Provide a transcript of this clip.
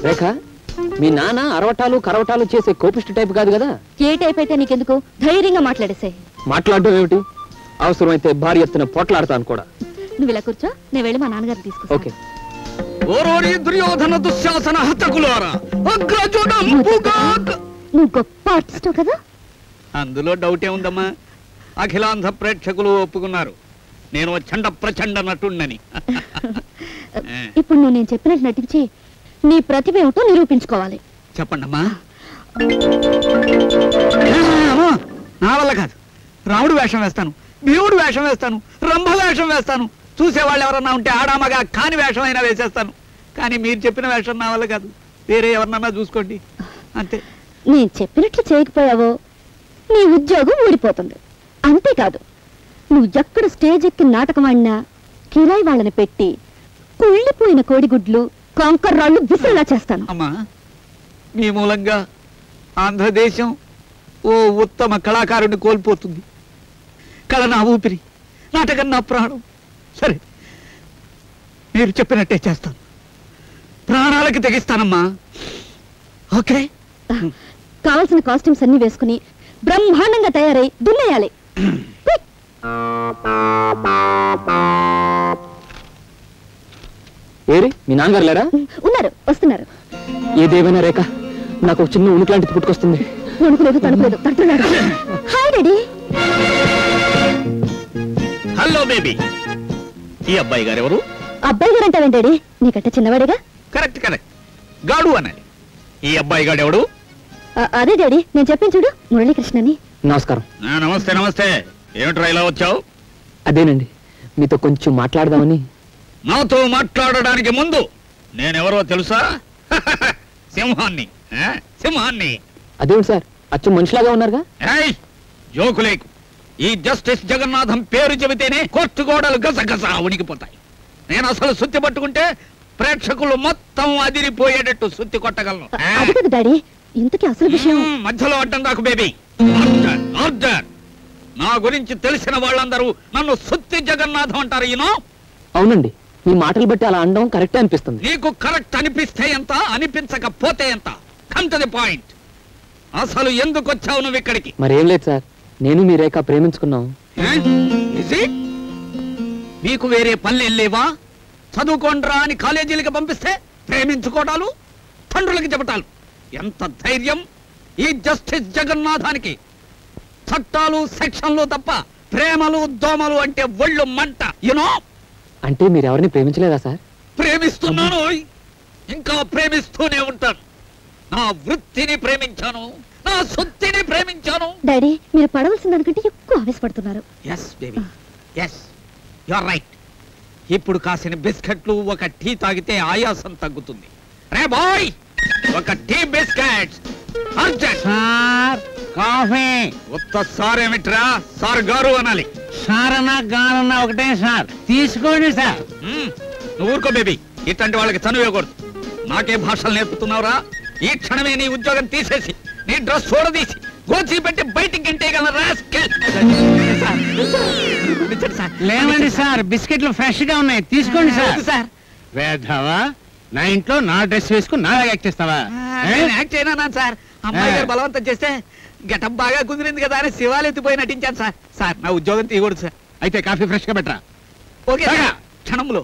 రేఖ, మీ నాన్న అరవటాలు కరవటాలు చేసే కోపిష్టి టైప్ కాదు కదా? ఏ టైప్ అయితే నీకెందుకు? ధైర్యంగా మాట్లాడేసే. మాట్లాడడం ఏమిటి? అవసరమైతే భారీ ఎత్తున పోట్లాడతాను కూడా. నువ్వు ఇలా కూర్చో, నేను వెళ్ళి మా నాన్నగారిని తీసుకొస్తా. ఓకే. దుర్యోధన దుశ్శాసన హతకులారా, నువ్వు గొప్ప ఆర్టిస్ట్ కదా? అందులో డౌటే ఉందమ్మా. అఖిలాంధ్ర ప్రేక్షకులు ఒప్పుకున్నారు నేను చండ ప్రచండ నటుణ్ణని. ఇప్పుడు నువ్వు నేను చెప్పినట్టు నటించి నీ ప్రతిభ ఏమిటో నిరూపించుకోవాలి. చెప్పండమ్మా. నా వల్ల కాదు. రాముడు వేషం వేస్తాను, భీముడు వేషం వేస్తాను, రంభ వేషం వేస్తాను. చూసేవాళ్ళు ఎవరన్నా ఉంటే ఆడామగా కాని వేషం అయినా వేసేస్తాను. కానీ మీరు చెప్పిన వేషం నా వల్ల కాదు. వేరే ఎవరినన్నా చూసుకోండి అంతే. నేను చెప్పినట్లు చేయకపోయావో నీ ఉద్యోగం ఊడిపోతుంది. అంతేకాదు, నువ్వు ఎక్కడ స్టేజ్ ఎక్కి నాటకం ఆడినా కిరాయి వాళ్ళని పెట్టి కుళ్ళిపోయిన కోడిగుడ్లు కాంకర్రాళ్ళు విసిరేలా చేస్తాను. అమ్మా, మీ మూలంగా ఆంధ్రదేశం ఓ ఉత్తమ కళాకారుని కోల్పోతుంది. కళ నా ఊపిరి, నాటకం నా ప్రాణం. సరే, మీరు చెప్పినట్టే చేస్తాను. ప్రాణాలకి తెగిస్తానమ్మా. ఓకే? కావలసిన కాస్ట్యూమ్స్ అన్ని వేసుకుని బ్రహ్మాండంగా తయారై దున్నేయాలి. ఏరి మీ నాన్నగారు లేరా? ఉన్నారు, వస్తున్నారు. ఏదేమైనా రేఖ, నాకు ఒక చిన్న ఉనికి లాంటిది పుట్టుకొస్తుంది. వణుకులేదు, తడుపులేదు, తడుతున్నాడు. Hi daddy. Hello baby. ఈ అబ్బాయి గారు ఎవరు? అబ్బాయి గారు అంటావేంటి డాడీ? నీకంటే చిన్నవాడేగా. కరెక్ట్ కరెక్ట్, గాడు అనాలి. ఈ అబ్బాయి గాడు ఎవడు? అదే డాడీ, నేను చెప్పాను చూడు, మురళీకృష్ణని. నమస్కారం. నమస్తే నమస్తే. ఏమిట్రా ఇలా వచ్చావు? అదేనండి, మీతో కొంచెం మాట్లాడదామని. నాతో మాట్లాడడానికి ముందు నేనెవరో తెలుసా? సింహాన్ని. సింహాన్ని. అదేమిటి సార్, అచ్చం మనిషిలాగా ఉన్నారుగా? జోకులేకు. ఈ జస్టిస్ జగన్నాథం పేరు చెబితేనే కోర్టు గోడలు గసగస ఉనికిపోతాయి. నేను అసలు సుత్తి పట్టుకుంటే ప్రేక్షకులు మొత్తం అదిరిపోయేటట్టు సుత్తి కొట్టగలను. డాడీ, ఇంతకీ అసలు విషయం. మధ్యలో అడ్డం నాకు బేబీ. Order order. నా గురించి తెలిసిన వాళ్ళందరూ నన్ను సుత్తి జగన్నాథం అంటారు. ఈనో? అవునండి, మీ మాటలు బట్టి అలా అనడం కరెక్ట్ అనిపిస్తుంది. నీకు కరెక్ట్ అనిపిస్తే ఎంత, అనిపించకపోతే ఎంత? Come to the point. అసలు ఎందుకు వచ్చావు నువ్వు ఇక్కడికి? మరేం లేదు సార్, నేను మీ రేఖ ప్రేమించుకున్నాం. మీకు వేరే పనులు లేవా? చదువుకోండ్రా అని కాలేజీలకి పంపిస్తే ప్రేమించుకోవడాలు, తండ్రులకి చెప్పటాలు. ఎంత ధైర్యం ఈ జస్టిస్ జగన్నాథానికి! చట్టాలు సెక్షన్లు తప్ప ప్రేమలు దోమలు అంటే ఒళ్ళు మంట. యునో? అంటే మీరు ఎవరిని ప్రేమించలేదా సార్? ప్రేమిస్తున్నాను, ఇంకా ప్రేమిస్తూనే ఉంటాను. నా వృత్తిని ప్రేమించాను, నా సొత్తిని ప్రేమించాను. డాడీ, మీరు పడవలసిన దానికంటే ఎక్కువ ఆవేశపడుతున్నారు. Yes baby, yes, you are right. ఇప్పుడు కాసిన బిస్కెట్లు ఒక టీ తాగితే ఆయాసం తగ్గుతుంది. రే బాయ్, ఒక tea biscuit urgent. Sir, coffee. ఉత్త సార్ ఏమిట్రా? సార్ గారు అనాలి. సారన్నా గారన్నా ఒకటే సార్, తీసుకోండి సార్. నువ్వు ఊరుకో బేబీ, ఇట్లాంటి వాళ్ళకి చనువేయకూడదు. నాకే భాషలు నేర్పుతున్నావురా? ఈ క్షణమే నీ ఉద్యోగం తీసేసి నీ డ్రెస్ చూడదీసి గోచి పెట్టి బయటికి గంటేయగల. లేవండి సార్, బిస్కెట్లు ఫ్రెష్ గా ఉన్నాయి, తీసుకోండి సార్. వేధవా, నా ఇంట్లో నా డ్రెస్ వేసుకుని నా యాక్ట్ చేస్తావా? యాక్ట్ అయినా సార్, అమ్మాయి గారు బలవంతం చేస్తే గెటప్ బాగా కుదిరింది కదా అని శివాలు ఎత్తిపోయి నటించాను సార్. సార్, నా ఉద్యోగం తీయకూడదు సార్. అయితే కాఫీ ఫ్రెష్ గా పెట్టరా. ఓకే, క్షణంలో.